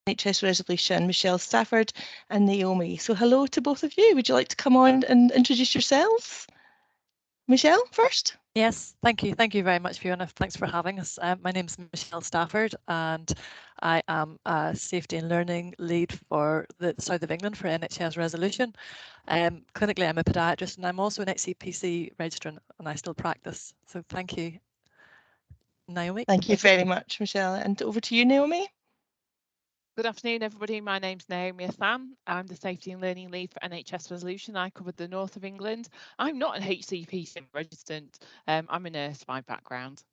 NHS Resolution, Michelle Stafford and Naomi. So hello to both of you. Would you like to come on and introduce yourselves? Michelle first. Yes, thank you. Thank you very much, Fiona. Thanks for having us. My name is Michelle Stafford and I am a safety and learning lead for the south of England for NHS Resolution. Clinically, I'm a podiatrist and I'm also an HCPC registered and I still practice. So thank you, Naomi. Thank you very much, Michelle. And over to you, Naomi. Good afternoon, everybody. My name's Naomi Assame. I'm the Safety and Learning Lead for NHS Resolution. I covered the north of England. I'm not an HCPC registered. I'm a nurse by background.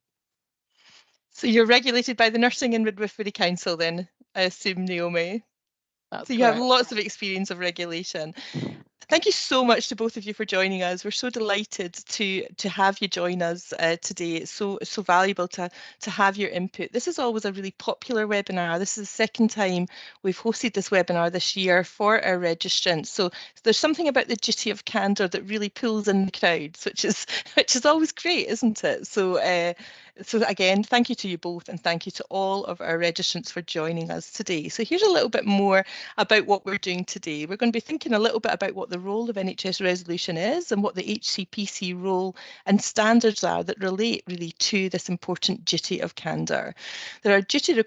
So you're regulated by the Nursing and Midwifery Council then, I assume, Naomi? That's so you correct. have lots of experience of regulation. Thank you so much to both of you for joining us. We're so delighted to have you join us today. It's so valuable to have your input. This is always a really popular webinar. This is the second time we've hosted this webinar this year for our registrants. So there's something about the duty of candour that really pulls in the crowds, which is always great, isn't it? So again, thank you to you both, and thank you to all of our registrants for joining us today. So here's a little bit more about what we're doing today. We're going to be thinking a little bit about what the role of NHS Resolution is and what the HCPC role and standards are that relate really to this important duty of candour. There are duty of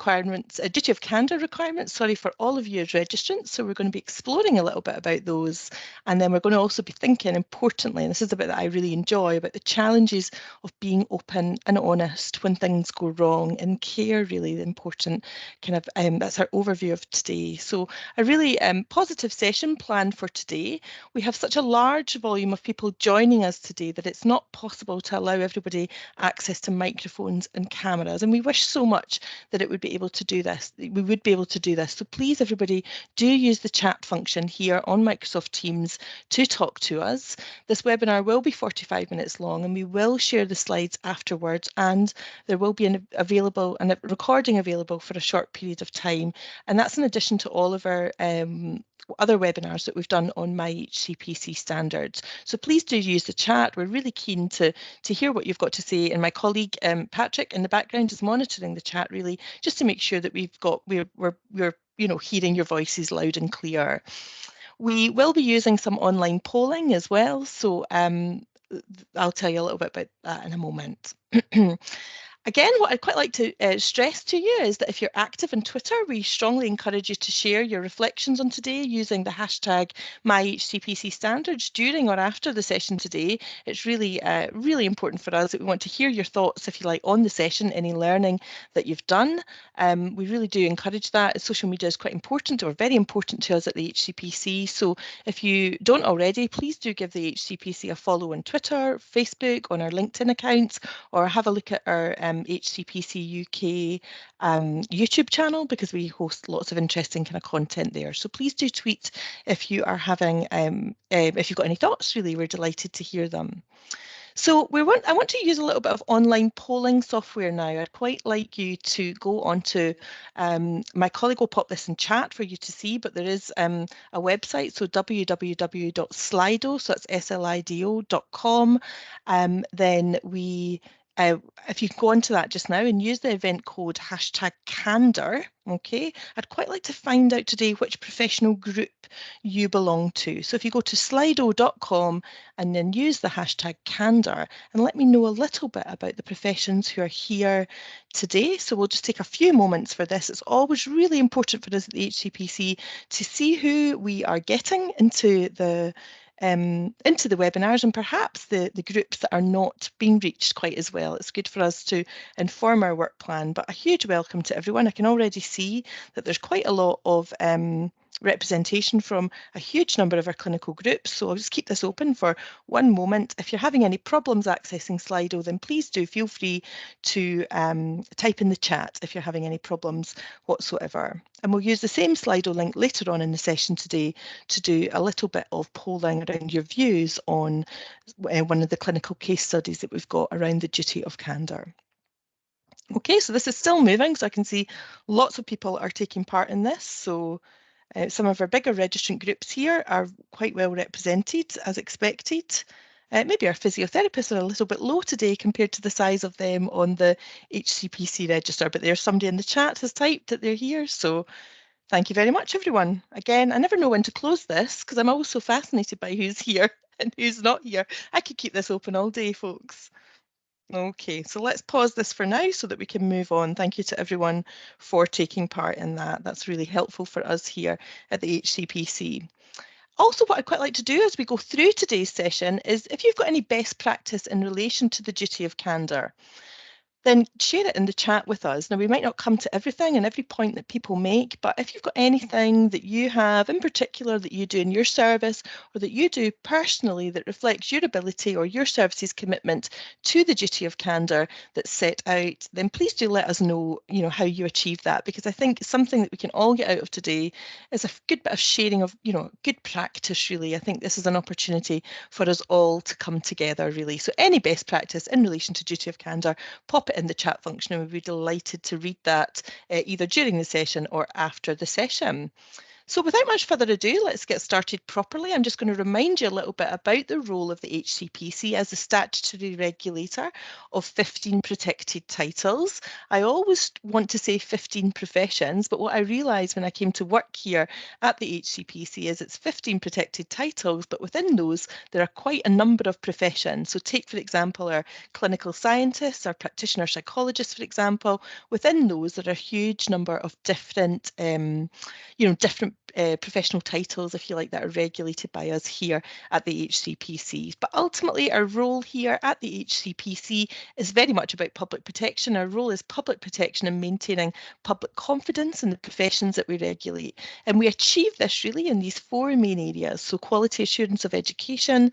candour requirements, for all of you as registrants. So we're going to be exploring a little bit about those. And then we're going to also be thinking, importantly, and this is the bit that I really enjoy, about the challenges of being open and honest when things go wrong in care, really the important kind of, that's our overview of today. So a really positive session planned for today. We have such a large volume of people joining us today that it's not possible to allow everybody access to microphones and cameras, and we wish so much that it would be able to do this. We would be able to do this. So please, everybody, do use the chat function here on Microsoft Teams to talk to us. This webinar will be 45 minutes long, and we will share the slides afterwards, and there will be a recording available for a short period of time, and that's in addition to all of our other webinars that we've done on my HCPC standards. So please do use the chat. We're really keen to hear what you've got to say, and my colleague Patrick in the background is monitoring the chat really just to make sure that we're hearing your voices loud and clear. We will be using some online polling as well, so I'll tell you a little bit about that in a moment. Again, what I'd quite like to stress to you is that if you're active on Twitter, we strongly encourage you to share your reflections on today using the hashtag #MyHCPCStandards during or after the session today. It's really, really important for us that we want to hear your thoughts, if you like, on the session, any learning that you've done. We really do encourage that. Social media is quite important, or very important to us at the HCPC. So if you don't already, please do give the HCPC a follow on Twitter, Facebook, on our LinkedIn accounts, or have a look at our HCPC UK YouTube channel, because we host lots of interesting kind of content there. So please do tweet if you are having, if you've got any thoughts, really, we're delighted to hear them. So I want to use a little bit of online polling software now. I'd quite like you to go onto, my colleague will pop this in chat for you to see, but there is a website, so www.slido, so that's slido.com. Then if you go onto that just now and use the event code #Candor, okay, I'd quite like to find out today which professional group you belong to. So if you go to slido.com and then use the #Candor and let me know a little bit about the professions who are here today. So we'll just take a few moments for this. It's always really important for us at the HCPC to see who we are getting into the webinars, and perhaps the groups that are not being reached quite as well. It's good for us to inform our work plan, but a huge welcome to everyone. I can already see that there's quite a lot of representation from a huge number of our clinical groups. So I'll just keep this open for one moment. If you're having any problems accessing Slido, then please do feel free to type in the chat if you're having any problems whatsoever. And we'll use the same Slido link later on in the session today to do a little bit of polling around your views on one of the clinical case studies that we've got around the duty of candour. Okay, so this is still moving, so I can see lots of people are taking part in this. So some of our bigger registrant groups here are quite well represented, as expected. Maybe our physiotherapists are a little bit low today compared to the size of them on the HCPC register, but there's somebody in the chat has typed that they're here, so Thank you very much, everyone. Again, I never know when to close this because I'm always so fascinated by who's here and who's not here. I could keep this open all day, folks. Okay, so let's pause this for now so that we can move on. Thank you to everyone for taking part in that. That's really helpful for us here at the HCPC. Also, what I'd quite like to do as we go through today's session is if you've got any best practice in relation to the duty of candour, then share it in the chat with us. Now, we might not come to everything and every point that people make, but if you've got anything that you have in particular that you do in your service or that you do personally that reflects your ability or your service's commitment to the duty of candour that's set out, then please do let us know, how you achieve that, because I think something that we can all get out of today is a good bit of sharing of, good practice, really. I think this is an opportunity for us all to come together, really. So any best practice in relation to duty of candour, pop it in the chat function and we'd be delighted to read that either during the session or after the session. So without much further ado, let's get started properly. I'm just going to remind you a little bit about the role of the HCPC as the statutory regulator of 15 protected titles. I always want to say 15 professions, but what I realised when I came to work here at the HCPC is it's 15 protected titles, but within those there are quite a number of professions. So take, for example, our clinical scientists, our practitioner psychologists, for example. Within those there are a huge number of different different professional titles, if you like, that are regulated by us here at the HCPC. But ultimately, our role here at the HCPC is very much about public protection. Our role is public protection and maintaining public confidence in the professions that we regulate. And we achieve this really in these four main areas. So quality assurance of education,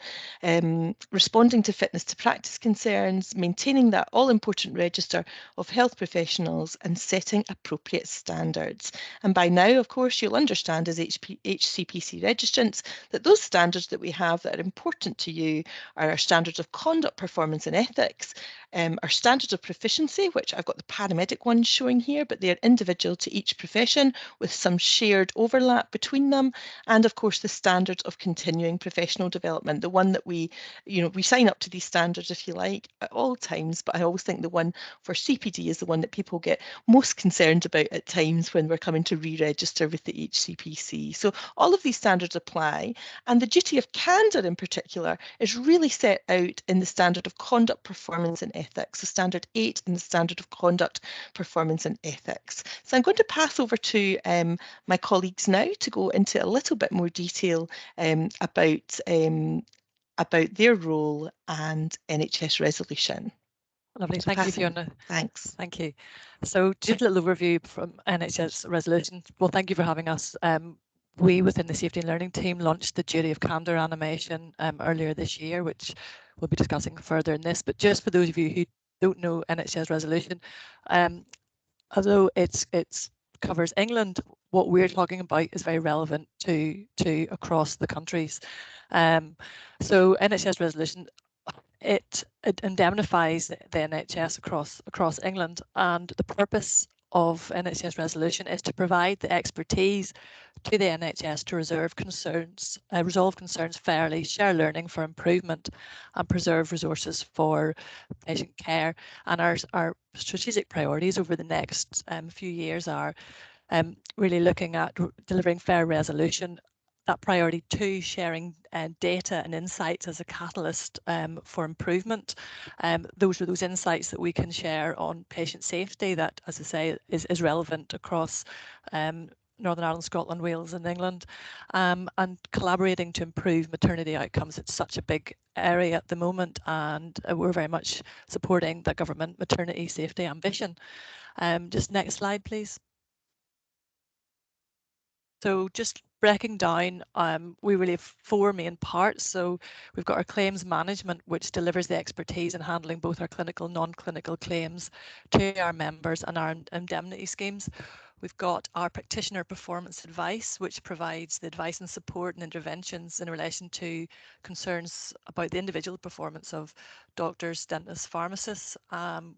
responding to fitness to practice concerns, maintaining that all-important register of health professionals, and setting appropriate standards. And by now, of course, you'll understand as HCPC registrants that those standards that we have that are important to you are our standards of conduct, performance and ethics, our standards of proficiency, which I've got the paramedic ones showing here, but they're individual to each profession with some shared overlap between them, and of course the standards of continuing professional development, the one that we sign up to these standards, if you like, at all times, but I always think the one for CPD is the one that people get most concerned about at times when we're coming to re-register with the HCPC. So all of these standards apply, and the duty of candour in particular is really set out in the standard of conduct, performance and ethics, so standard 8 in the standard of conduct, performance and ethics. So I'm going to pass over to my colleagues now to go into a little bit more detail about their role and NHS Resolution. Lovely, So thank you, Fiona. Thanks. Thank you. So just a little overview from NHS Resolution. Well, thank you for having us. We within the Safety and Learning team launched the Duty of Candour animation earlier this year, which we'll be discussing further in this. But just for those of you who don't know NHS Resolution, although it's covers England, what we're talking about is very relevant to across the countries. So NHS Resolution, it indemnifies the NHS across England, and the purpose of NHS Resolution is to provide the expertise to the NHS to resolve concerns fairly, share learning for improvement, and preserve resources for patient care. And our strategic priorities over the next few years are really looking at delivering fair resolution. That priority 2, sharing data and insights as a catalyst for improvement. Those are those insights that we can share on patient safety that, as I say, is relevant across Northern Ireland, Scotland, Wales and England, and collaborating to improve maternity outcomes. It's such a big area at the moment, and we're very much supporting the government maternity safety ambition. Just next slide, please. So just breaking down, we really have 4 main parts. So we've got our claims management, which delivers the expertise in handling both our clinical and non-clinical claims to our members, and our indemnity schemes. We've got our practitioner performance advice, which provides the advice and support and interventions in relation to concerns about the individual performance of doctors, dentists, pharmacists.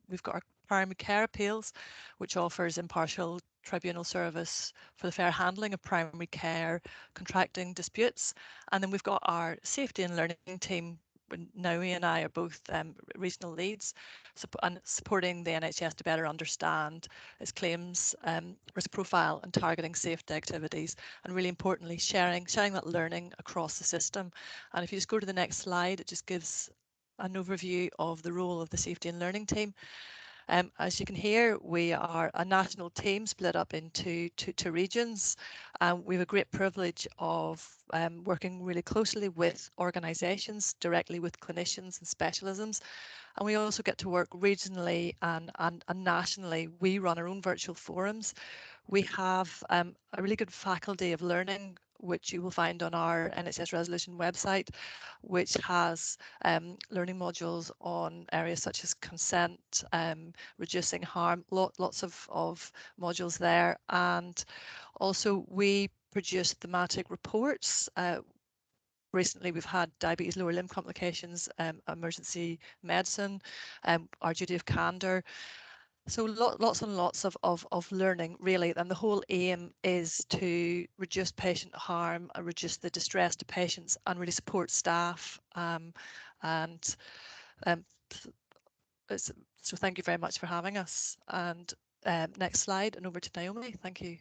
We've got our primary care appeals, which offers impartial tribunal service for the fair handling of primary care contracting disputes. And then we've got our safety and learning team, Naomi and I are both regional leads and supporting the NHS to better understand its claims risk profile and targeting safety activities, and really importantly sharing that learning across the system. And if you just go to the next slide, it just gives an overview of the role of the safety and learning team. As you can hear, we are a national team split up into two regions. We have a great privilege of working really closely with organisations, directly with clinicians and specialisms. And we also get to work regionally and nationally. We run our own virtual forums. We have a really good faculty of learning, which you will find on our NHS Resolution website, which has learning modules on areas such as consent, reducing harm, lots of modules there. And also we produce thematic reports. Recently, we've had diabetes, lower limb complications, emergency medicine, our duty of candour. So lots and lots of learning, really, and the whole aim is to reduce patient harm and reduce the distress to patients and really support staff. So thank you very much for having us. And next slide, and over to Naomi. Thank you.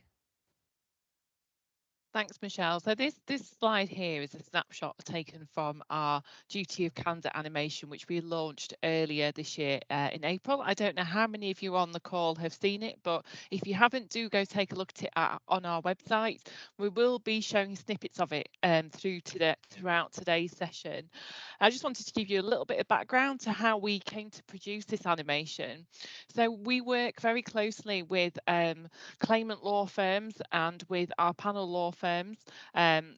Thanks, Michelle. So this slide here is a snapshot taken from our Duty of Candour animation, which we launched earlier this year in April. I don't know how many of you on the call have seen it, but if you haven't, do go take a look at it on our website. We will be showing snippets of it throughout today's session. I just wanted to give you a little bit of background to how we came to produce this animation. So we work very closely with claimant law firms and with our panel law firms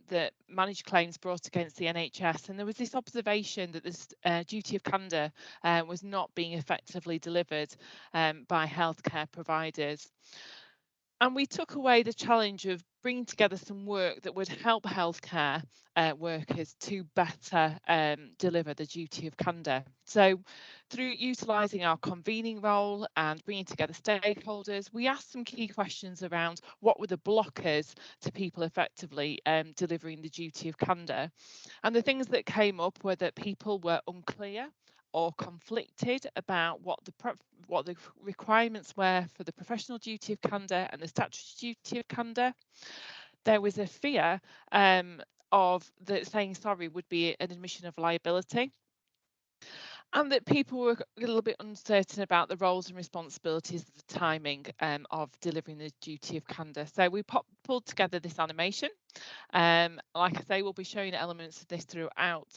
that manage claims brought against the NHS, and there was this observation that this duty of candour was not being effectively delivered by healthcare providers. And we took away the challenge of bringing together some work that would help healthcare workers to better deliver the duty of candour. So through utilising our convening role and bringing together stakeholders, we asked some key questions around what were the blockers to people effectively delivering the duty of candour. And the things that came up were that people were unclear or conflicted about what the requirements were for the professional duty of candour and the statutory duty of candour. There was a fear of that saying sorry would be an admission of liability, and that people were a little bit uncertain about the roles and responsibilities, the timing of delivering the duty of candour. So we pulled together this animation. Like I say, we'll be showing elements of this throughout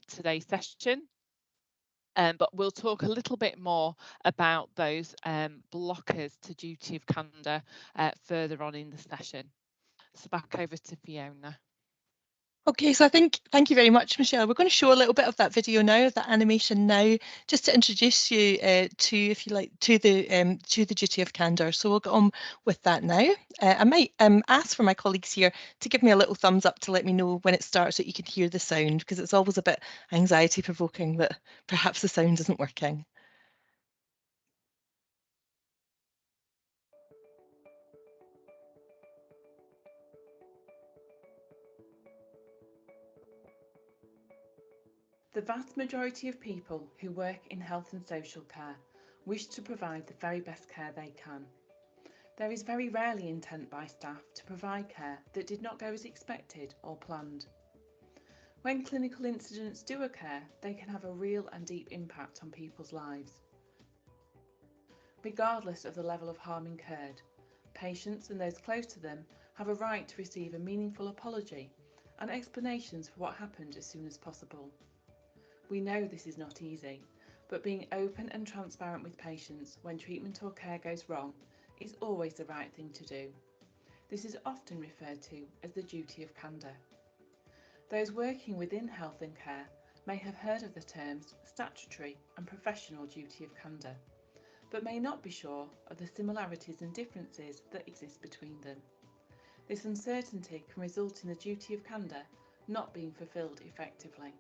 today's session. But we'll talk a little bit more about those blockers to duty of candour further on in the session. So back over to Fiona. Okay, so thank you very much, Michelle. We're going to show a little bit of that video now, of that animation now, just to introduce you to, if you like, to the duty of candour. So we'll get on with that now. I might ask for my colleagues here to give me a little thumbs up to let me know when it starts so you can hear the sound, because it's always a bit anxiety provoking that perhaps the sound isn't working. The vast majority of people who work in health and social care wish to provide the very best care they can. There is very rarely intent by staff to provide care that did not go as expected or planned. When clinical incidents do occur, they can have a real and deep impact on people's lives. Regardless of the level of harm incurred, patients and those close to them have a right to receive a meaningful apology and explanations for what happened as soon as possible. We know this is not easy, but being open and transparent with patients when treatment or care goes wrong is always the right thing to do. This is often referred to as the duty of candour. Those working within health and care may have heard of the terms statutory and professional duty of candour, but may not be sure of the similarities and differences that exist between them. This uncertainty can result in the duty of candour not being fulfilled effectively.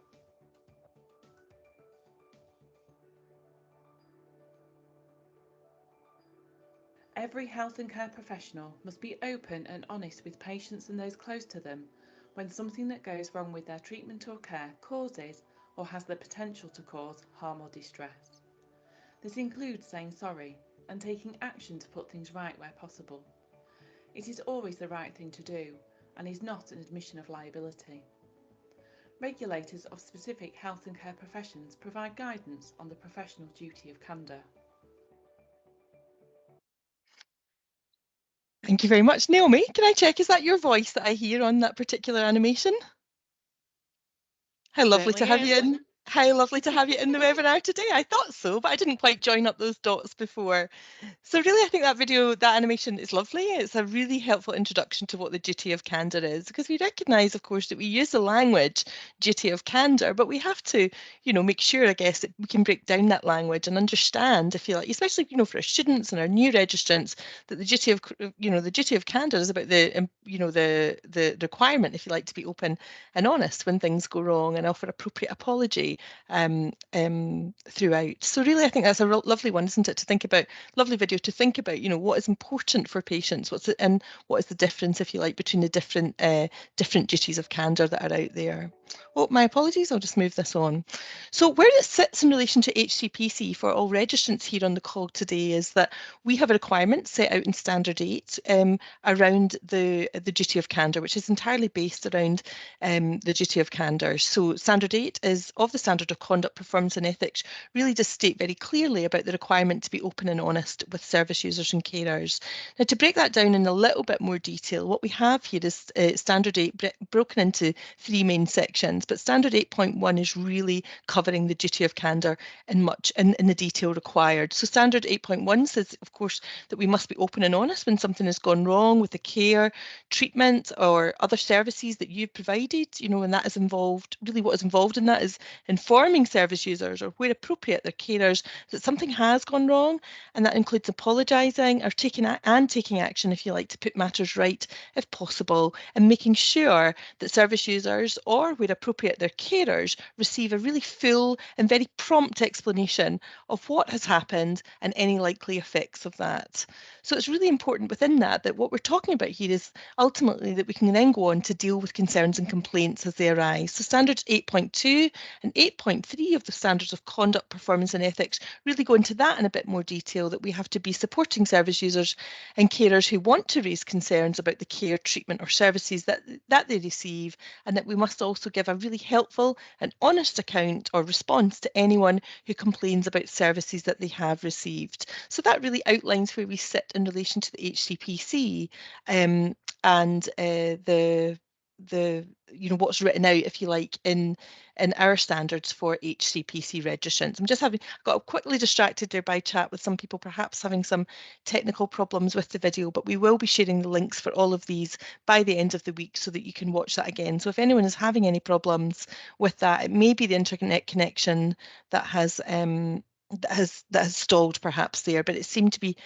Every health and care professional must be open and honest with patients and those close to them when something that goes wrong with their treatment or care causes or has the potential to cause harm or distress. This includes saying sorry and taking action to put things right where possible. It is always the right thing to do and is not an admission of liability. Regulators of specific health and care professions provide guidance on the professional duty of candour. Thank you very much. Naomi, can I check, is that your voice that I hear on that particular animation? How lovely to have you in. How lovely to have you in the webinar today. I thought so, but I didn't quite join up those dots before. So really, I think that video, that animation is lovely. It's a really helpful introduction to what the duty of candour is, because we recognise, of course, that we use the language duty of candour, but we have to, make sure, I guess, that we can break down that language and understand, if you like, especially, for our students and our new registrants, that the duty of, the duty of candour is about the, the requirement, if you like, to be open and honest when things go wrong and offer appropriate apology throughout. So really, I think that's a lovely one, isn't it, to think about, lovely video to think about, what is important for patients, and what is the difference, if you like, between the different duties of candour that are out there. Oh, my apologies, I'll just move this on. So where it sits in relation to HCPC for all registrants here on the call today is that we have a requirement set out in Standard 8 around the duty of candour, which is entirely based around the duty of candour. So Standard 8 is of the Standard of Conduct, Performance and Ethics, really does state very clearly about the requirement to be open and honest with service users and carers. Now, to break that down in a little bit more detail, what we have here is Standard 8 broken into 3 main sections, but Standard 8.1 is really covering the duty of candour in the detail required. So Standard 8.1 says, of course, that we must be open and honest when something has gone wrong with the care, treatment or other services that you've provided, and that is involved, really what is involved in that is informing service users, or where appropriate, their carers, that something has gone wrong, and that includes apologising or taking action, if you like, to put matters right if possible, and making sure that service users, or where appropriate, their carers, receive a really full and very prompt explanation of what has happened and any likely effects of that. So it's really important within that what we're talking about here is ultimately that we can then go on to deal with concerns and complaints as they arise. So Standards 8.2 and 8.3 of the Standards of Conduct, Performance and Ethics really go into that in a bit more detail, that we have to be supporting service users and carers who want to raise concerns about the care, treatment or services that they receive, and that we must also give a really helpful and honest account or response to anyone who complains about services that they have received. So that really outlines where we sit in relation to the HCPC and the what's written out, if you like, in our standards for HCPC registrants. Got quickly distracted there by chat with some people perhaps having some technical problems with the video, but we will be sharing the links for all of these by the end of the week so that you can watch that again. So if anyone is having any problems with that, it may be the internet connection that has stalled perhaps there, but it seemed to be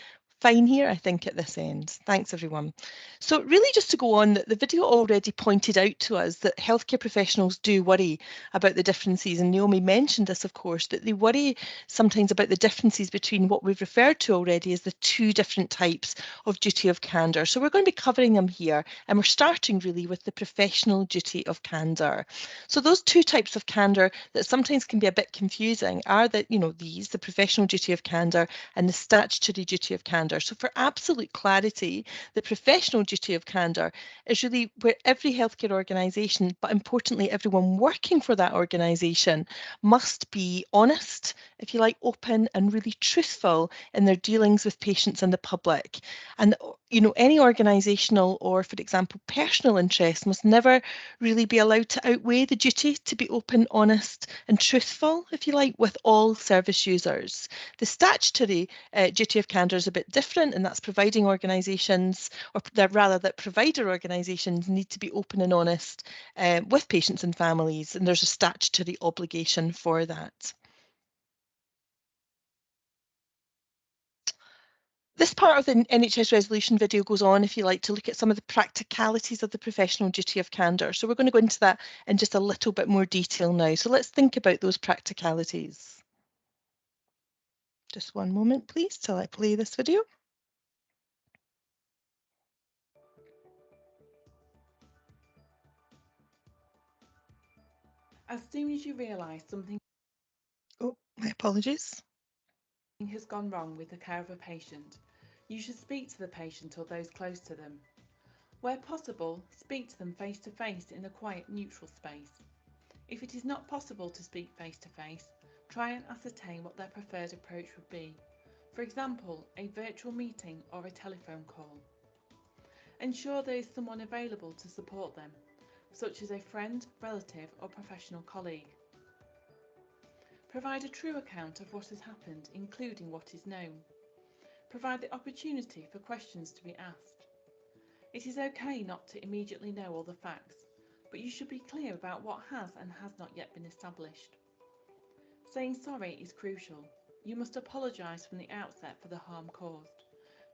fine here, I think, at this end. Thanks, everyone. So really just to go on, the video already pointed out to us that healthcare professionals do worry about the differences, and Naomi mentioned this, of course, that they worry sometimes about the differences between what we've referred to already as the 2 different types of duty of candour. So we're going to be covering them here, and we're starting really with the professional duty of candour. So those 2 types of candour that sometimes can be a bit confusing are the professional duty of candour and the statutory duty of candour. So for absolute clarity, the professional duty of candour is really where every healthcare organisation, but importantly everyone working for that organisation, must be honest, if you like, open and really truthful in their dealings with patients and the public. And any organisational or, for example, personal interest must never really be allowed to outweigh the duty to be open, honest and truthful, if you like, with all service users. The statutory duty of candour is a bit different, and that's providing organisations, or rather that provider organisations need to be open and honest with patients and families, and there's a statutory obligation for that. This part of the NHS Resolution video goes on, if you like, to look at some of the practicalities of the professional duty of candour. So we're going to go into that in just a little bit more detail now. So let's think about those practicalities. Just one moment, please, till I play this video. As soon as you realise something Oh, my apologies. has gone wrong with the care of a patient, you should speak to the patient or those close to them. Where possible, speak to them face to face in a quiet, neutral space. If it is not possible to speak face to face, try and ascertain what their preferred approach would be. For example, a virtual meeting or a telephone call. Ensure there is someone available to support them, such as a friend, relative or professional colleague. Provide a true account of what has happened, including what is known. Provide the opportunity for questions to be asked. It is okay not to immediately know all the facts, but you should be clear about what has and has not yet been established. Saying sorry is crucial. You must apologise from the outset for the harm caused,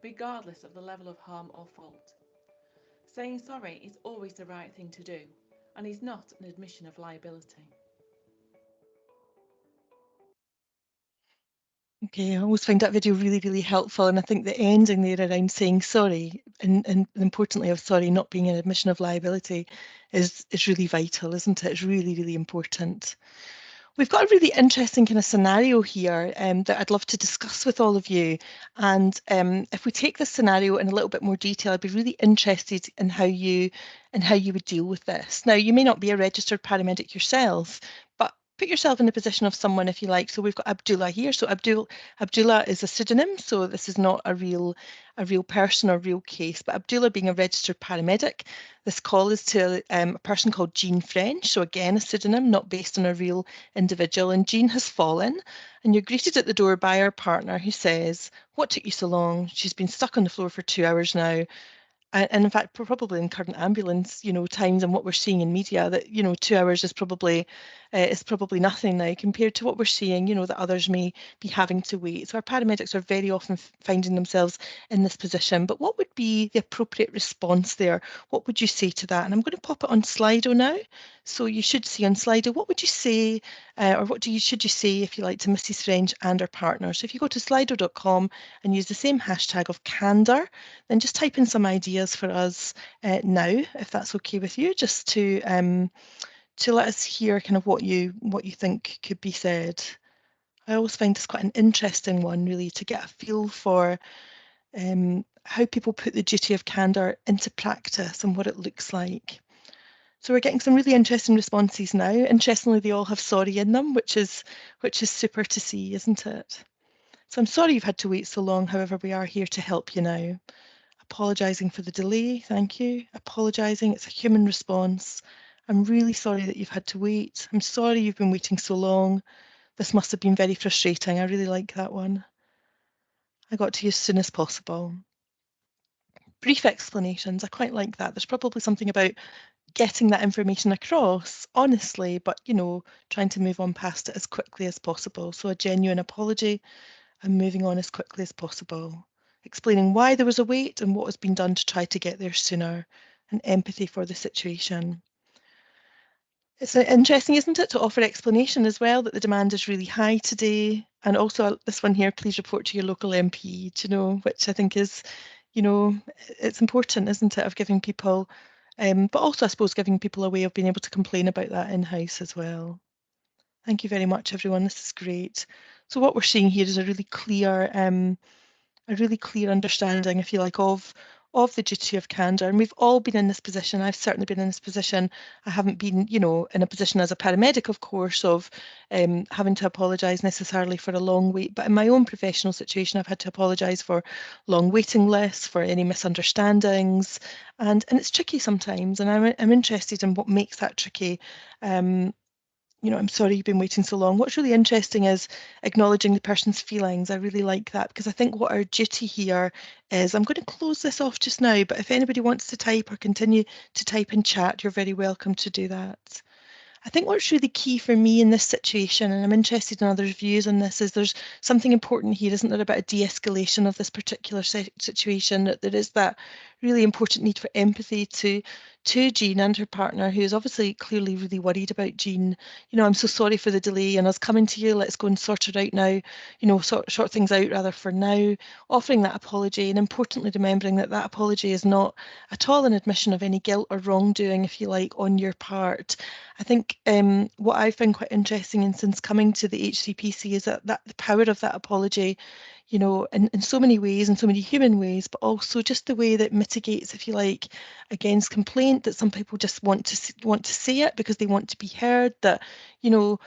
regardless of the level of harm or fault. Saying sorry is always the right thing to do, and is not an admission of liability. Okay, I always find that video really, really helpful, and I think the ending there around saying sorry and importantly of sorry not being an admission of liability is really vital, isn't it? It's really, really important. We've got a really interesting kind of scenario here that I'd love to discuss with all of you. And if we take this scenario in a little bit more detail, I'd be really interested in how you would deal with this. Now, you may not be a registered paramedic yourself, but put yourself in the position of someone, if you like. So we've got Abdullah here. So Abdullah is a pseudonym, so this is not a real person or real case. But Abdullah being a registered paramedic, this call is to a person called Jean French. So again, a pseudonym, not based on a real individual. And Jean has fallen, and you're greeted at the door by her partner, who says, "What took you so long? She's been stuck on the floor for 2 hours now." And in fact, probably in current ambulance, times and what we're seeing in media, that 2 hours is probably nothing now compared to what we're seeing. That others may be having to wait. So our paramedics are very often finding themselves in this position. But what would be the appropriate response there? What would you say to that? And I'm going to pop it on Slido now. So you should see on Slido, what would you say, or what should you say, if you like, to Mrs. French and her partner? So if you go to slido.com and use the same hashtag of Candor, then just type in some ideas for us now, if that's okay with you, just to let us hear kind of what you think could be said. I always find this quite an interesting one, really, to get a feel for how people put the duty of candour into practice and what it looks like. So we're getting some really interesting responses now. Interestingly, they all have sorry in them, which is super to see, isn't it? So I'm sorry you've had to wait so long. However, we are here to help you now. Apologising for the delay, thank you. Apologising, it's a human response. I'm really sorry that you've had to wait. I'm sorry you've been waiting so long. This must have been very frustrating. I really like that one. I got to you as soon as possible. Brief explanations, I quite like that. There's probably something about getting that information across honestly, but trying to move on past it as quickly as possible. So a genuine apology and moving on as quickly as possible. Explaining why there was a wait and what has been done to try to get there sooner, and empathy for the situation. It's interesting, isn't it, to offer explanation as well, that the demand is really high today. And also this one here, please report to your local MP, which I think is, it's important, isn't it, of giving people, but also I suppose giving people a way of being able to complain about that in-house as well. Thank you very much, everyone. This is great. So what we're seeing here is a really clear understanding, if you like, of the duty of candour. And we've all been in this position. I've certainly been in this position. I haven't been, in a position as a paramedic, of course, of having to apologise necessarily for a long wait. But in my own professional situation, I've had to apologise for long waiting lists, for any misunderstandings. And it's tricky sometimes. And I'm interested in what makes that tricky. I'm sorry you've been waiting so long. What's really interesting is acknowledging the person's feelings. I really like that, because I think what our duty here is, I'm going to close this off just now, but if anybody wants to type or continue to type in chat, you're very welcome to do that. I think what's really key for me in this situation, and I'm interested in others' views on this, is there's something important here, isn't there, about a de-escalation of this particular situation, that there is that really important need for empathy to to Jean and her partner, who is obviously clearly really worried about Jean. You know, I'm so sorry for the delay and us coming to you. Let's go and sort it out now. You know, sort things out rather for now. Offering that apology, and importantly remembering that that apology is not at all an admission of any guilt or wrongdoing, if you like, on your part. I think what I found quite interesting, and since coming to the HCPC, is that the power of that apology, you know, in so many ways, in so many human ways, but also just the way that mitigates, if you like, against complaint, that some people just want to say it because they want to be heard, that, you know,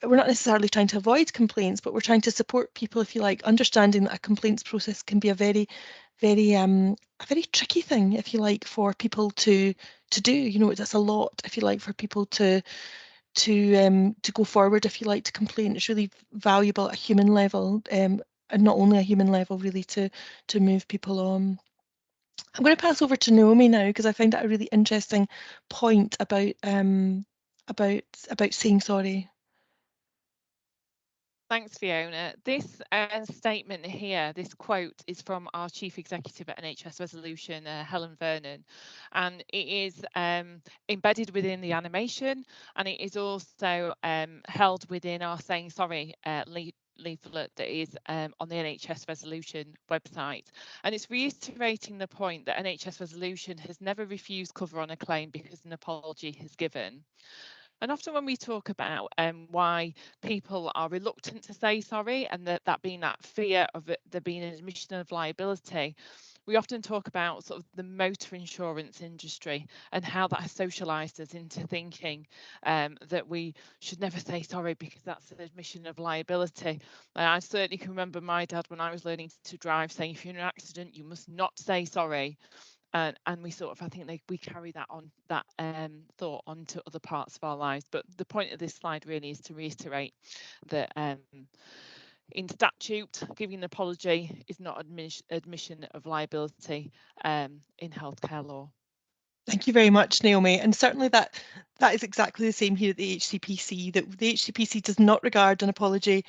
we're not necessarily trying to avoid complaints, but we're trying to support people, if you like, understanding that a complaints process can be a very tricky thing, if you like, for people to do. You know, that's a lot, if you like, for people to go forward, if you like, to complain. It's really valuable at a human level, and not only a human level, really, to move people on. I'm going to pass over to Naomi now, because I find that a really interesting point about saying sorry. Thanks, Fiona. This statement here, this quote, is from our Chief Executive at NHS Resolution, Helen Vernon, and it is embedded within the animation, and it is also held within our Saying Sorry leaflet that is on the NHS Resolution website. And it's reiterating the point that NHS Resolution has never refused cover on a claim because an apology has given. And often when we talk about why people are reluctant to say sorry, and that being that fear of there being an admission of liability, we often talk about sort of the motor insurance industry and how that has socialised us into thinking that we should never say sorry because that's an admission of liability. I certainly can remember my dad, when I was learning to drive, saying, if you're in an accident, you must not say sorry. And we sort of, I think we carry that on, that thought onto other parts of our lives. But the point of this slide really is to reiterate that in statute, giving an apology is not admission of liability in healthcare law. Thank you very much, Naomi. And certainly that is exactly the same here at the HCPC, that the HCPC does not regard an apology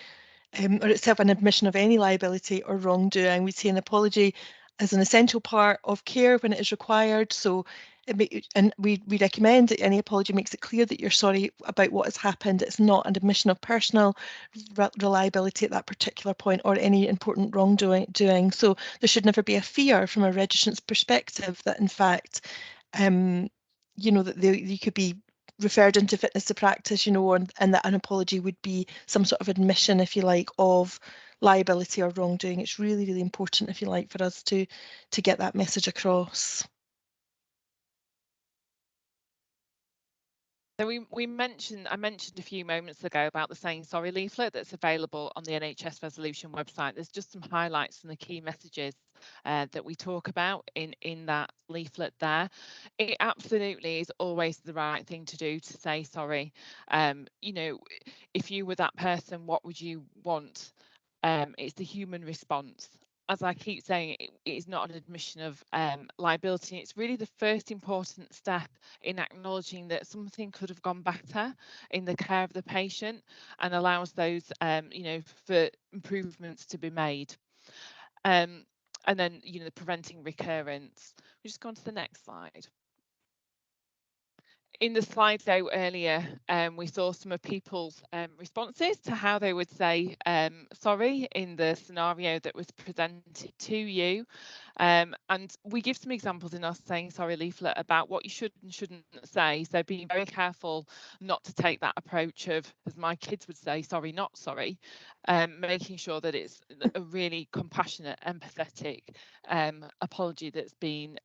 or itself an admission of any liability or wrongdoing. We see an apology as an essential part of care when it is required. So, and we recommend that any apology makes it clear that you're sorry about what has happened. It's not an admission of personal reliability at that particular point or any important wrongdoing. So there should never be a fear from a registrant's perspective that, in fact, you know, that you could be referred into fitness to practice, you know, and that an apology would be some sort of admission, if you like, of liability or wrongdoing. It's really, really important, if you like, for us to get that message across. So I mentioned a few moments ago about the Saying Sorry leaflet that's available on the NHS Resolution website. There's just some highlights and the key messages that we talk about in that leaflet there. It absolutely is always the right thing to do, to say sorry. You know, if you were that person, what would you want? It's the human response. As I keep saying, it is not an admission of liability. It's really the first important step in acknowledging that something could have gone better in the care of the patient, and allows those, you know, for improvements to be made. And then, you know, preventing recurrence. We just go on to the next slide. In the slideshow earlier, we saw some of people's responses to how they would say sorry in the scenario that was presented to you. And we give some examples in our Saying Sorry leaflet about what you should and shouldn't say. So being very careful not to take that approach of, as my kids would say, sorry, not sorry. Making sure that it's a really compassionate, empathetic apology that's been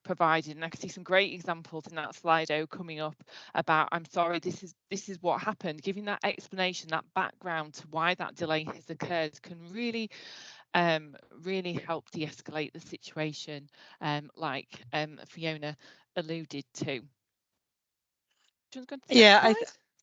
provided. And I can see some great examples in that Slido coming up about, I'm sorry, this is what happened. Giving that explanation, that background to why that delay has occurred can really help de-escalate the situation, like Fiona alluded to.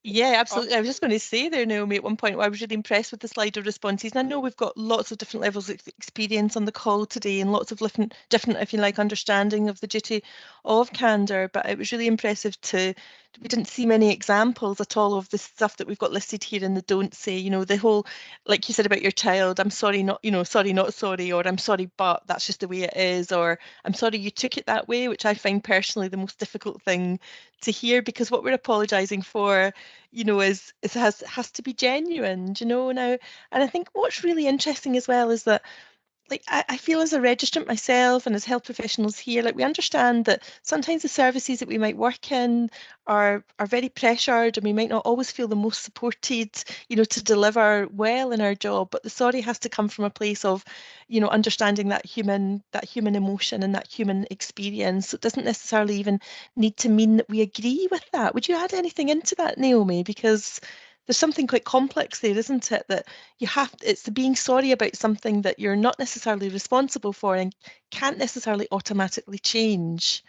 Yeah, absolutely. I was just going to say there, Naomi, at one point I was really impressed with the Slido responses. And I know we've got lots of different levels of experience on the call today and lots of different, if you like, understanding of the duty of candour. But it was really impressive to we didn't see many examples at all of the stuff that we've got listed here in the don't say, you know, the whole, like you said about your child, I'm sorry, not, you know, sorry, not sorry, or I'm sorry, but that's just the way it is, or I'm sorry you took it that way, which I find personally the most difficult thing to hear, because what we're apologising for, you know, is has to be genuine, you know, now. And I think what's really interesting as well is that, like, I feel as a registrant myself and as health professionals here, like, we understand that sometimes the services that we might work in are very pressured, and we might not always feel the most supported, you know, to deliver well in our job. But the sorry has to come from a place of, you know, understanding that human emotion and that human experience. So it doesn't necessarily even need to mean that we agree with that. Would you add anything into that, Naomi? Because there's something quite complex there, isn't it? That you have, it's the being sorry about something that you're not necessarily responsible for and can't necessarily automatically change.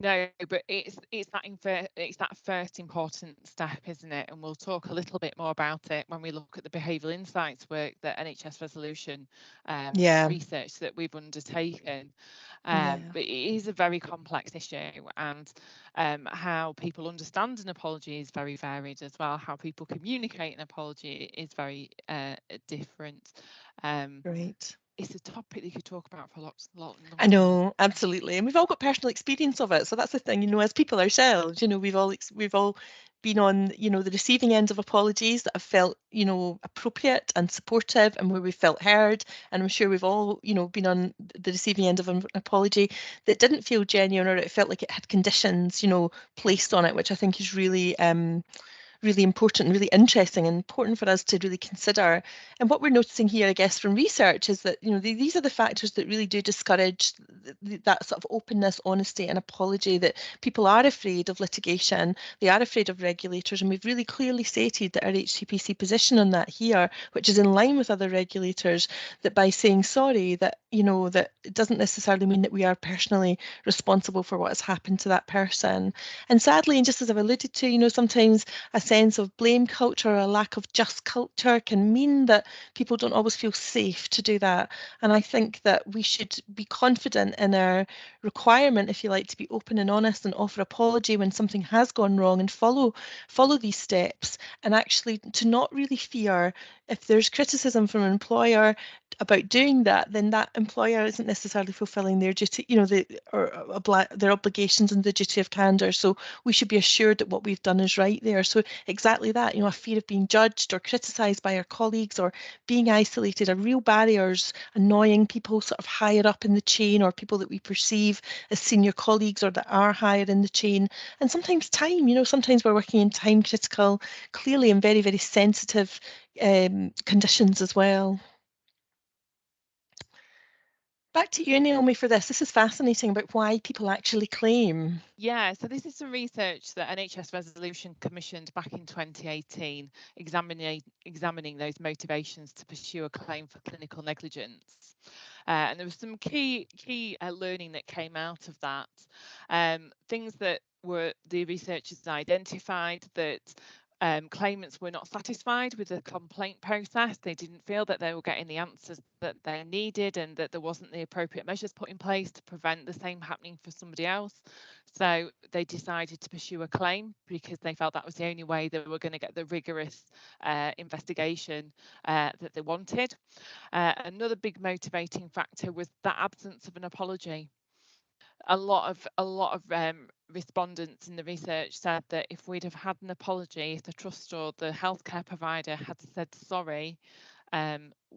No, but it's that first important step, isn't it? And we'll talk a little bit more about it when we look at the behavioural insights work, that NHS Resolution Yeah. research that we've undertaken. Yeah. But it is a very complex issue, and how people understand an apology is very varied as well. How people communicate an apology is very different. Right. It's a topic that you could talk about for a lot I time. know, absolutely, and we've all got personal experience of it. So that's the thing, you know, as people ourselves, you know, we've all been on, you know, the receiving end of apologies that have felt, you know, appropriate and supportive, and where we felt heard. And I'm sure we've all, you know, been on the receiving end of an apology that didn't feel genuine, or it felt like it had conditions, you know, placed on it, which I think is really really important and really interesting, and important for us to really consider. And what we're noticing here, I guess, from research is that, you know, these are the factors that really do discourage that sort of openness, honesty and apology, that people are afraid of litigation, they are afraid of regulators, and we've really clearly stated that our HCPC position on that here, which is in line with other regulators, that by saying sorry, that, you know, that it doesn't necessarily mean that we are personally responsible for what has happened to that person. And sadly, and just as I've alluded to, you know, sometimes a sense of blame culture or a lack of just culture can mean that people don't always feel safe to do that. And I think that we should be confident in our requirement, if you like, to be open and honest and offer apology when something has gone wrong, and follow these steps, and actually to not really fear if there's criticism from an employer about doing that, then that employer isn't necessarily fulfilling their duty, you know, their obligations and the duty of candour. So we should be assured that what we've done is right there. So exactly that, you know, a fear of being judged or criticised by our colleagues, or being isolated, are real barriers, annoying people sort of higher up in the chain, or people that we perceive as senior colleagues or that are higher in the chain. And sometimes time, you know, sometimes we're working in time critical, clearly in very, very sensitive conditions as well. Back to you, Naomi, for this. This is fascinating about why people actually claim. Yeah, so this is some research that NHS Resolution commissioned back in 2018, examining those motivations to pursue a claim for clinical negligence. And there was some key learning that came out of that. Things that were the researchers identified that claimants were not satisfied with the complaint process. They didn't feel that they were getting the answers that they needed, and that there wasn't the appropriate measures put in place to prevent the same happening for somebody else. So they decided to pursue a claim because they felt that was the only way they were going to get the rigorous investigation that they wanted. Another big motivating factor was the absence of an apology. A lot of respondents in the research said that if we'd have had an apology, if the trust or the healthcare provider had said sorry,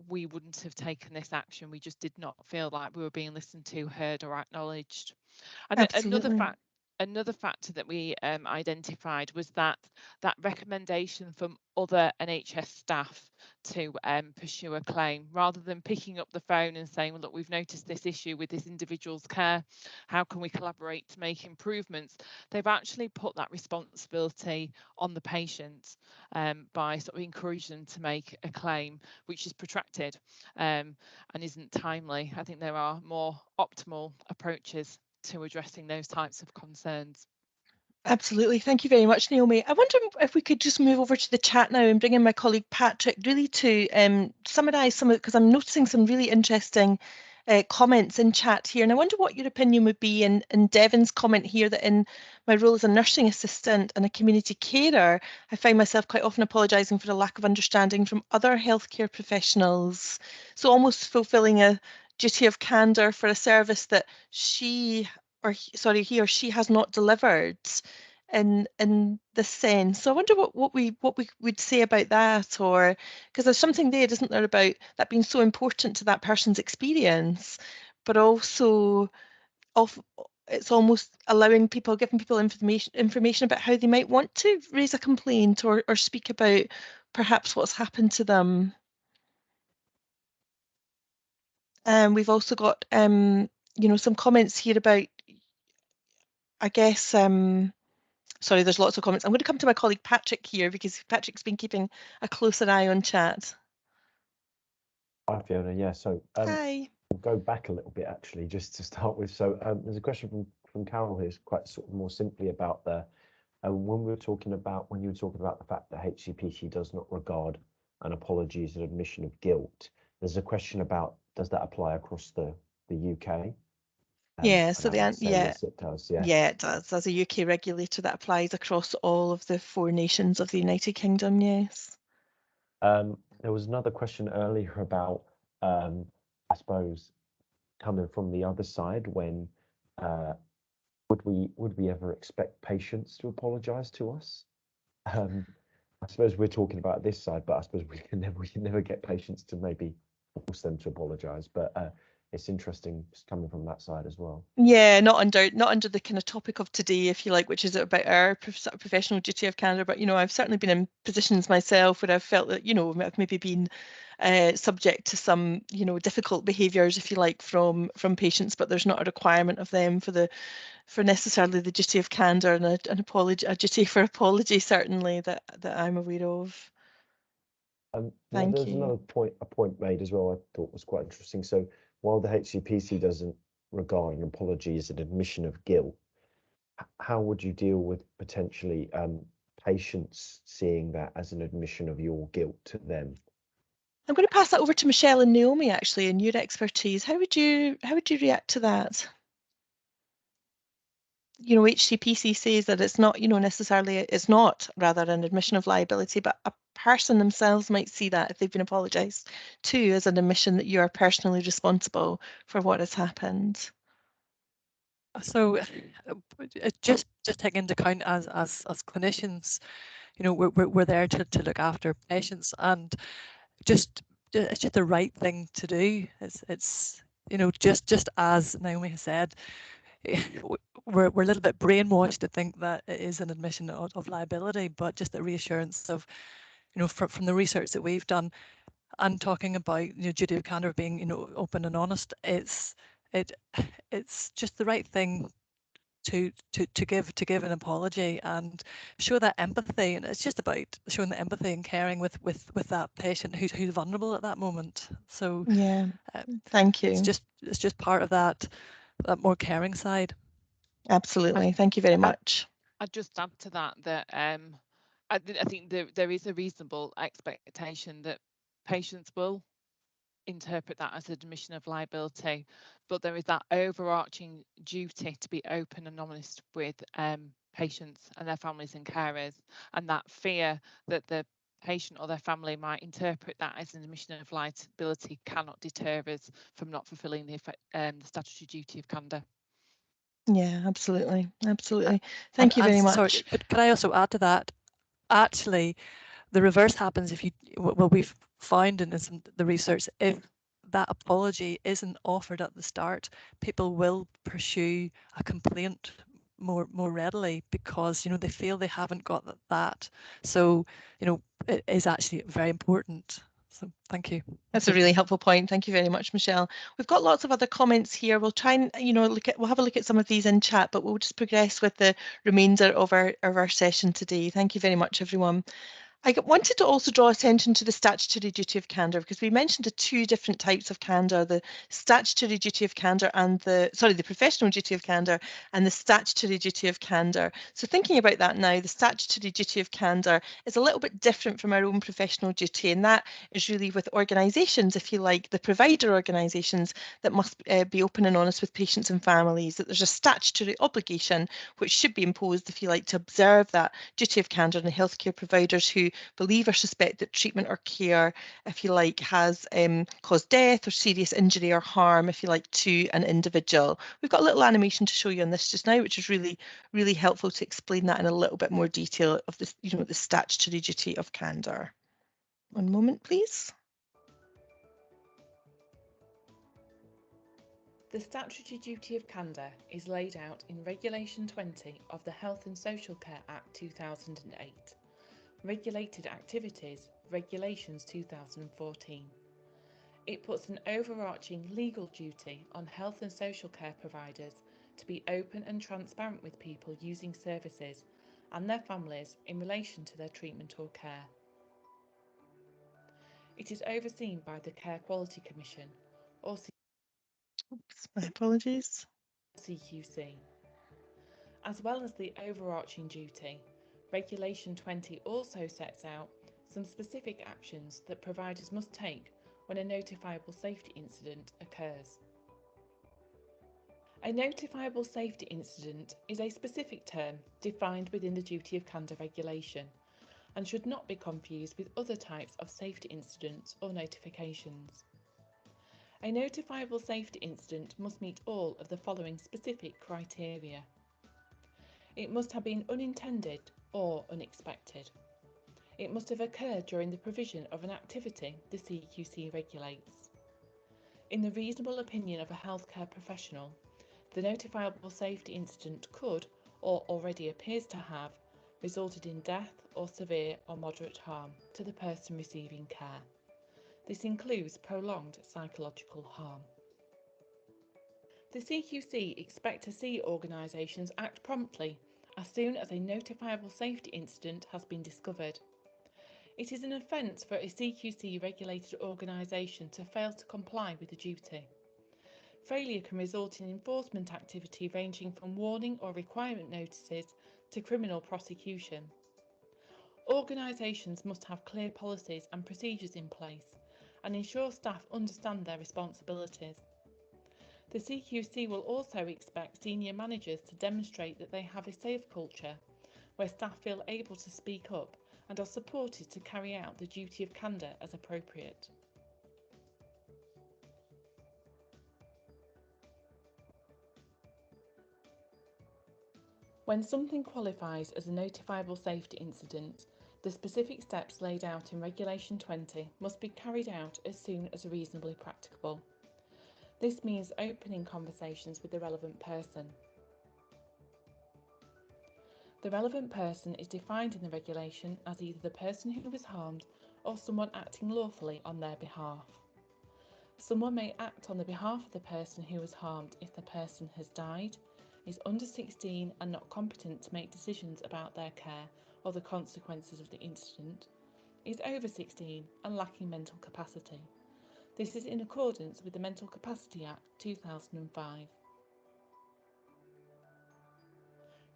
we wouldn't have taken this action. We just did not feel like we were being listened to, heard or acknowledged. And another factor that we identified was that recommendation from other NHS staff to pursue a claim, rather than picking up the phone and saying, well, look, we've noticed this issue with this individual's care, how can we collaborate to make improvements? They've actually put that responsibility on the patient by sort of encouraging them to make a claim, which is protracted and isn't timely. I think there are more optimal approaches to addressing those types of concerns. Absolutely. Thank you very much, Naomi. I wonder if we could just move over to the chat now and bring in my colleague Patrick, really to summarise some of it, because I'm noticing some really interesting comments in chat here, and I wonder what your opinion would be in Devon's comment here, that in my role as a nursing assistant and a community carer, I find myself quite often apologising for a lack of understanding from other healthcare professionals. So almost fulfilling a duty of candour for a service that he or she has not delivered in this sense. So I wonder what we would say about that, or because there's something there, isn't there, about that being so important to that person's experience, but also it's almost allowing people, giving people information about how they might want to raise a complaint or speak about perhaps what's happened to them. We've also got some comments here about, I guess, sorry, there's lots of comments. I'm going to come to my colleague Patrick here, because Patrick's been keeping a closer eye on chat. Hi, Fiona. Yeah, so Hi. we'll go back a little bit, actually, just to start with. So there's a question from Carol here, quite sort of more simply about the when you were talking about the fact that HCPC does not regard an apology as an admission of guilt. There's a question about, does that apply across the UK? Yeah, so the answer, yes, it does. Yeah, it does. As a UK regulator, that applies across all of the 4 nations of the United Kingdom. Yes. There was another question earlier about, I suppose, coming from the other side, when would we ever expect patients to apologise to us? I suppose we're talking about this side, but I suppose we can never get patients to maybe force them to apologise. But it's interesting coming from that side as well. Yeah, not under the kind of topic of today, if you like, which is about our professional duty of candour. But I've certainly been in positions myself where I've felt that I've maybe been subject to some difficult behaviours, if you like, from patients, but there's not a requirement of them for necessarily the duty of candour and a duty for apology, certainly, that I'm aware of. Thank there's you. another point made as well, I thought was quite interesting. So while the HCPC doesn't regard an apology as an admission of guilt, how would you deal with potentially patients seeing that as an admission of your guilt to them? I'm going to pass that over to Michelle and Naomi, actually, and your expertise. How would you react to that? HCPC says that it's not, necessarily, it's not rather an admission of liability, but a person themselves might see that, if they've been apologised to, as an admission that you are personally responsible for what has happened. So just taking into account as clinicians, we're there to look after patients, and it's just the right thing to do. It's just as Naomi has said, we're a little bit brainwashed to think that it is an admission of liability, but just the reassurance of, from the research that we've done and talking about duty of candour being open and honest, it's just the right thing to give an apology and show that empathy. And it's just about showing the empathy and caring with that patient who's vulnerable at that moment. So yeah, thank you. It's just part of that more caring side. Absolutely. Thank you very much. I'd just add to that I think there is a reasonable expectation that patients will interpret that as an admission of liability, but there is that overarching duty to be open and honest with patients and their families and carers, and that fear that the patient or their family might interpret that as an admission of liability cannot deter us from not fulfilling the statutory duty of candour. Yeah, absolutely. Thank you very much. Sorry, but can I also add to that? Actually, the reverse happens if we've found in the research, if that apology isn't offered at the start, people will pursue a complaint more readily, because they feel they haven't got that. So it is actually very important. So thank you. That's a really helpful point. Thank you very much, Michelle. We've got lots of other comments here. We'll try and we'll have a look at some of these in chat, but we'll just progress with the remainder of our session today. Thank you very much, everyone. I wanted to also draw attention to the statutory duty of candour, because we mentioned the two different types of candour, the statutory duty of candour and the professional duty of candour and the statutory duty of candour. So thinking about that now, the statutory duty of candour is a little bit different from our own professional duty, and that is really with organisations, if you like, the provider organisations that must be open and honest with patients and families, that there's a statutory obligation which should be imposed, if you like, to observe that duty of candour on the healthcare providers who believe or suspect that treatment or care, if you like, has caused death or serious injury or harm, if you like, to an individual. We've got a little animation to show you on this just now, which is really, really helpful to explain that in a little bit more detail of this, you know, the statutory duty of candour. One moment, please. The statutory duty of candour is laid out in Regulation 20 of the Health and Social Care Act 2008. Regulated Activities, Regulations 2014. It puts an overarching legal duty on health and social care providers to be open and transparent with people using services and their families in relation to their treatment or care. It is overseen by the Care Quality Commission, or My apologies. CQC. As well as the overarching duty, Regulation 20 also sets out some specific actions that providers must take when a notifiable safety incident occurs. A notifiable safety incident is a specific term defined within the Duty of Candour regulation and should not be confused with other types of safety incidents or notifications. A notifiable safety incident must meet all of the following specific criteria. It must have been unintended or unexpected. It must have occurred during the provision of an activity the CQC regulates. In the reasonable opinion of a healthcare professional, the notifiable safety incident could, or already appears to have, resulted in death or severe or moderate harm to the person receiving care. This includes prolonged psychological harm. The CQC expect to see organisations act promptly as soon as a notifiable safety incident has been discovered. It is an offence for a CQC-regulated organisation to fail to comply with the duty. Failure can result in enforcement activity ranging from warning or requirement notices to criminal prosecution. Organisations must have clear policies and procedures in place and ensure staff understand their responsibilities. The CQC will also expect senior managers to demonstrate that they have a safe culture where staff feel able to speak up and are supported to carry out the duty of candour as appropriate. When something qualifies as a notifiable safety incident, the specific steps laid out in Regulation 20 must be carried out as soon as reasonably practicable. This means opening conversations with the relevant person. The relevant person is defined in the regulation as either the person who was harmed or someone acting lawfully on their behalf. Someone may act on the behalf of the person who was harmed if the person has died, is under 16 and not competent to make decisions about their care or the consequences of the incident, is over 16 and lacking mental capacity. This is in accordance with the Mental Capacity Act 2005.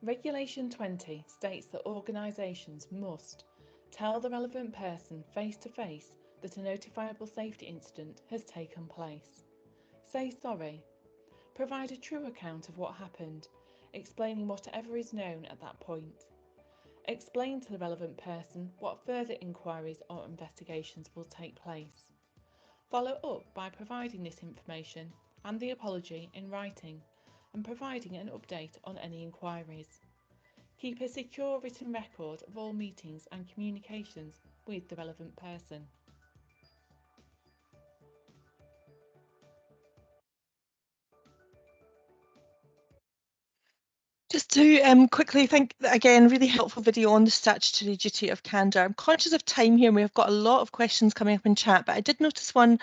Regulation 20 states that organisations must tell the relevant person face to face that a notifiable safety incident has taken place. Say sorry. Provide a true account of what happened, explaining whatever is known at that point. Explain to the relevant person what further inquiries or investigations will take place. Follow up by providing this information and the apology in writing and providing an update on any inquiries. Keep a secure written record of all meetings and communications with the relevant person. Just to quickly think, again, really helpful video on the statutory duty of candour. I'm conscious of time here and we have got a lot of questions coming up in chat, but I did notice one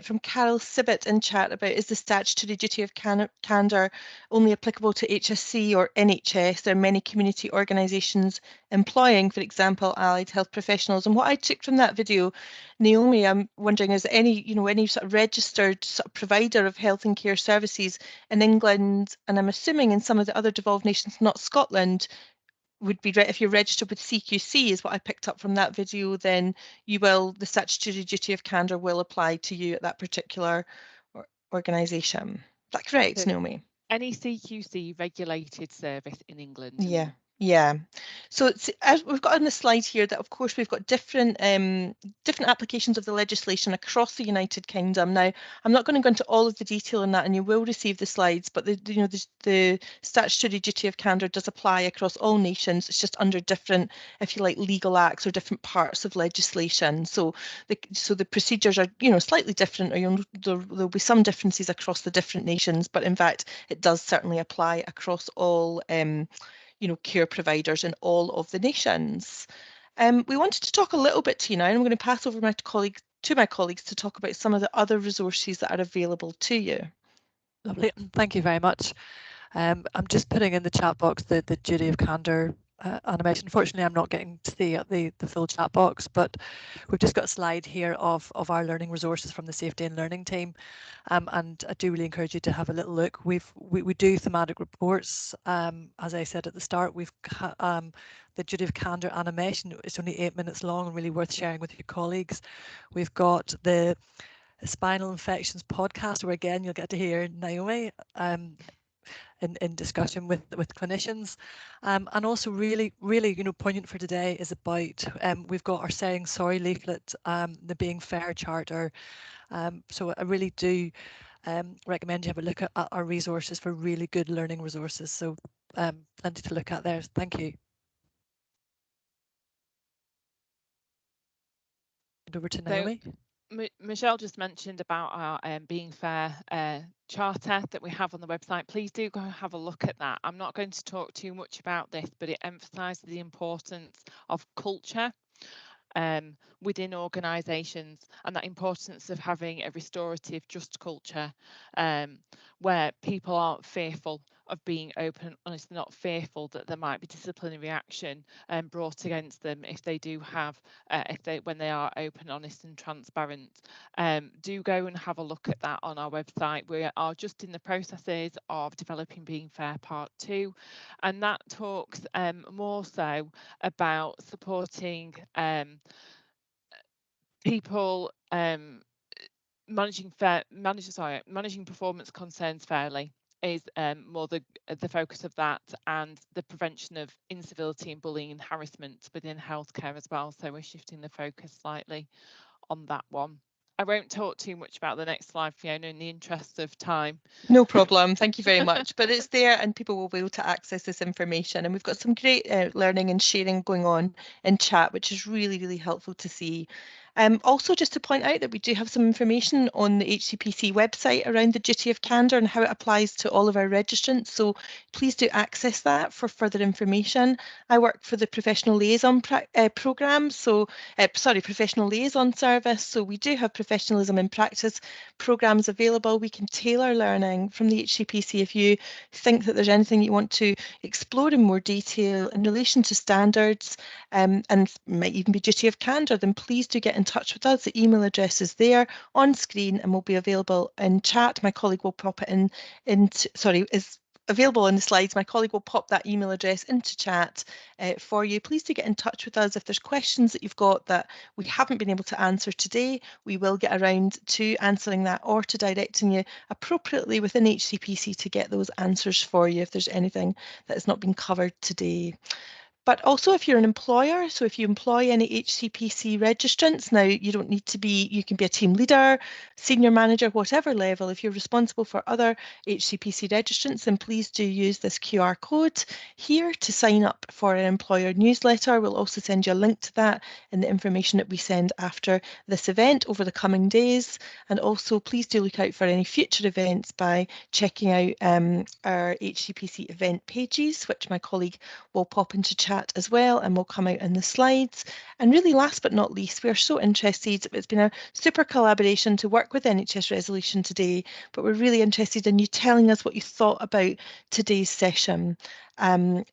from Carol Sibbett in chat about, is the statutory duty of candour only applicable to HSC or NHS? There are many community organisations employing, for example, allied health professionals. And what I took from that video, Naomi, I'm wondering, is any sort of registered sort of provider of health and care services in England, and I'm assuming in some of the other devolved nations, not Scotland, would be, if you're registered with CQC, is what I picked up from that video, then the statutory duty of candour will apply to you at that particular organisation. Is that correct, So Naomi? any CQC regulated service in England. Yeah. Yeah, so as we've got on the slide here that of course we've got different applications of the legislation across the United Kingdom. Now I'm not going to go into all of the detail on that, and you will receive the slides, but the statutory duty of candour does apply across all nations. It's just under different, if you like, legal acts or different parts of legislation. So the procedures are slightly different, or there'll be some differences across the different nations, but in fact it does certainly apply across all care providers in all of the nations. We wanted to talk a little bit to you now, and I'm going to pass over my colleagues to talk about some of the other resources that are available to you. Lovely, thank you very much. I'm just putting in the chat box the duty of candour animation. Unfortunately, I'm not getting to see the full chat box, but we've just got a slide here of our learning resources from the Safety and Learning team, and I do really encourage you to have a little look. We do thematic reports. As I said at the start, we've the duty of candour animation. It's only 8 minutes long and really worth sharing with your colleagues. We've got the spinal infections podcast, where again you'll get to hear Naomi in discussion with clinicians, and also really poignant for today is about we've got our Saying Sorry leaflet, the Being Fair charter. So I really do recommend you have a look at our resources for really good learning resources. So plenty to look at there. Thank you. And over to Naomi. Michelle just mentioned about our Being Fair charter that we have on the website. Please do go have a look at that. I'm not going to talk too much about this, but it emphasises the importance of culture within organisations, and that importance of having a restorative, just culture where people aren't fearful of being open and honest, not fearful that there might be disciplinary action brought against them if they do have when they are open, honest and transparent. Do go and have a look at that on our website. We are just in the processes of developing Being Fair Part 2, and that talks more so about supporting people managing performance concerns fairly is more the focus of that, and the prevention of incivility and bullying and harassment within healthcare as well. So we're shifting the focus slightly on that one. I won't talk too much about the next slide, Fiona, in the interest of time. No problem. Thank you very much. But it's there and people will be able to access this information. And we've got some great learning and sharing going on in chat, which is really, really helpful to see. Also, just to point out that we do have some information on the HCPC website around the duty of candour and how it applies to all of our registrants. So please do access that for further information. I work for the Professional Liaison programme, Professional Liaison Service. So we do have professionalism in practice programmes available. We can tailor learning from the HCPC if you think that there's anything you want to explore in more detail in relation to standards and might even be duty of candour, then please do get in touch with us. The email address is there on screen and will be available in chat. My colleague will pop it is available in the slides. My colleague will pop that email address into chat for you. Please do get in touch with us if there's questions that you've got that we haven't been able to answer today. We will get around to answering that or to directing you appropriately within HCPC to get those answers for you if there's anything that has not been covered today. But also if you're an employer, so if you employ any HCPC registrants, now you don't need to be, you can be a team leader, senior manager, whatever level. If you're responsible for other HCPC registrants, then please do use this QR code here to sign up for an employer newsletter. We'll also send you a link to that in the information that we send after this event over the coming days. And also please do look out for any future events by checking out our HCPC event pages, which my colleague will pop into chat as well and will come out in the slides. And really, last but not least, we are so interested. It's been a super collaboration to work with NHS Resolution today, but we're really interested in you telling us what you thought about today's session.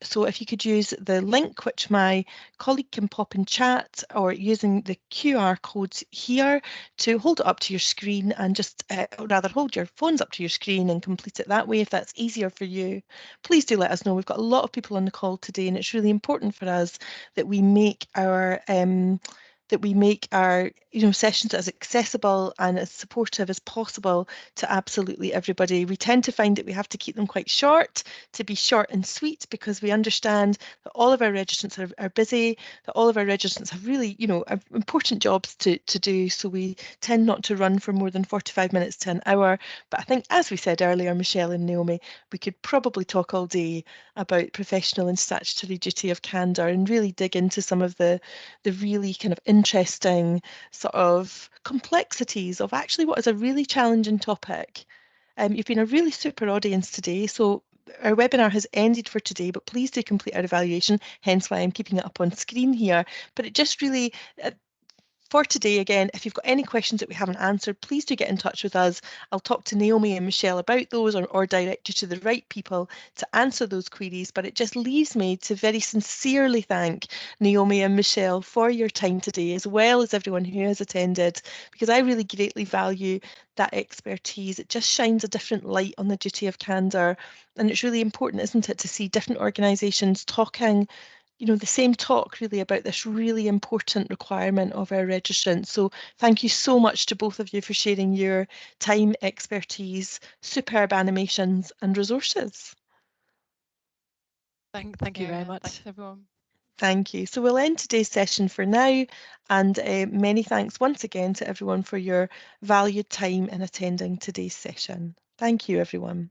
So if you could use the link which my colleague can pop in chat, or using the QR codes here to hold it up to your screen and just, or rather hold your phones up to your screen and complete it that way if that's easier for you. Please do let us know. We've got a lot of people on the call today, and it's really important for us that we make our sessions as accessible and as supportive as possible to absolutely everybody. We tend to find that we have to keep them quite short, to be short and sweet, because we understand that all of our registrants are busy, that all of our registrants have really, important jobs to do. So we tend not to run for more than 45 minutes to an hour. But I think, as we said earlier, Michelle and Naomi, we could probably talk all day about professional and statutory duty of candour and really dig into some of the really kind of interesting sort of complexities of actually what is a really challenging topic. You've been a really super audience today, so our webinar has ended for today, but please do complete our evaluation, hence why I'm keeping it up on screen here. But it just really, for today, again, if you've got any questions that we haven't answered, please do get in touch with us. I'll talk to Naomi and Michelle about those, or direct you to the right people to answer those queries. But it just leaves me to very sincerely thank Naomi and Michelle for your time today, as well as everyone who has attended, because I really greatly value that expertise. It just shines a different light on the duty of candour. And it's really important, isn't it, to see different organisations talking the same talk really about this really important requirement of our registrants. So thank you so much to both of you for sharing your time, expertise, superb animations and resources. Thank you very much. Thanks, everyone. Thank you. So we'll end today's session for now, and many thanks once again to everyone for your valued time in attending today's session. Thank you, everyone.